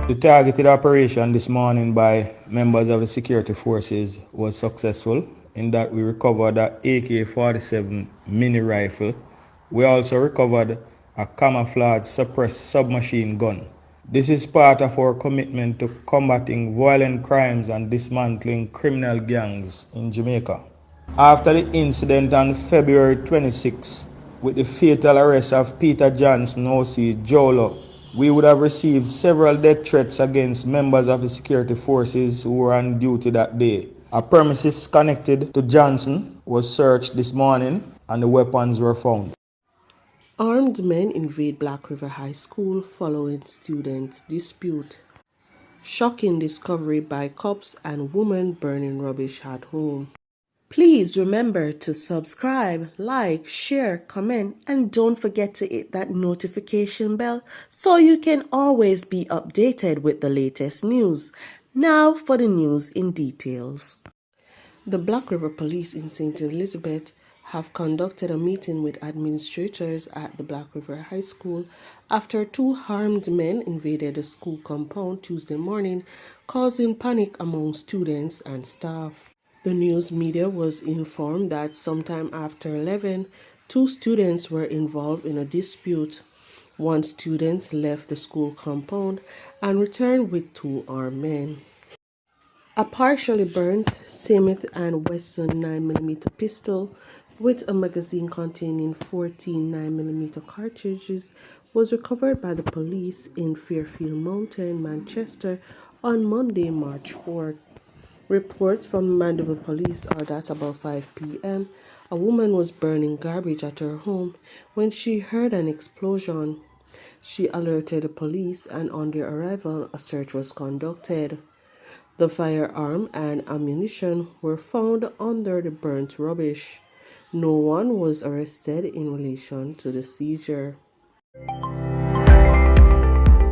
The targeted operation this morning by members of the security forces was successful in that we recovered a AK-47 mini rifle. We also recovered a camouflage suppressed submachine gun. This is part of our commitment to combating violent crimes and dismantling criminal gangs in Jamaica. After the incident on February 26th with the fatal arrest of Peter Johnson, O.C. Jolo, we would have received several death threats against members of the security forces who were on duty that day. A premises connected to Johnson was searched this morning and the weapons were found. Armed men invade Black River High School following students' dispute. Shocking discovery by cops and woman burning rubbish at home. Please remember to subscribe, like, share, comment, and don't forget to hit that notification bell so you can always be updated with the latest news. Now for the news in details. The Black River Police in St. Elizabeth have conducted a meeting with administrators at the Black River High School after two armed men invaded the school compound Tuesday morning, causing panic among students and staff. The news media was informed that sometime after 11, two students were involved in a dispute. One student left the school compound and returned with two armed men. A partially burnt Smith & Wesson 9mm pistol with a magazine containing 14 9mm cartridges was recovered by the police in Fairfield Mountain, Manchester on Monday, March 4th. Reports from Mandeville Police are that about 5 p.m., a woman was burning garbage at her home when she heard an explosion. She alerted the police, and on their arrival, a search was conducted. The firearm and ammunition were found under the burnt rubbish. No one was arrested in relation to the seizure.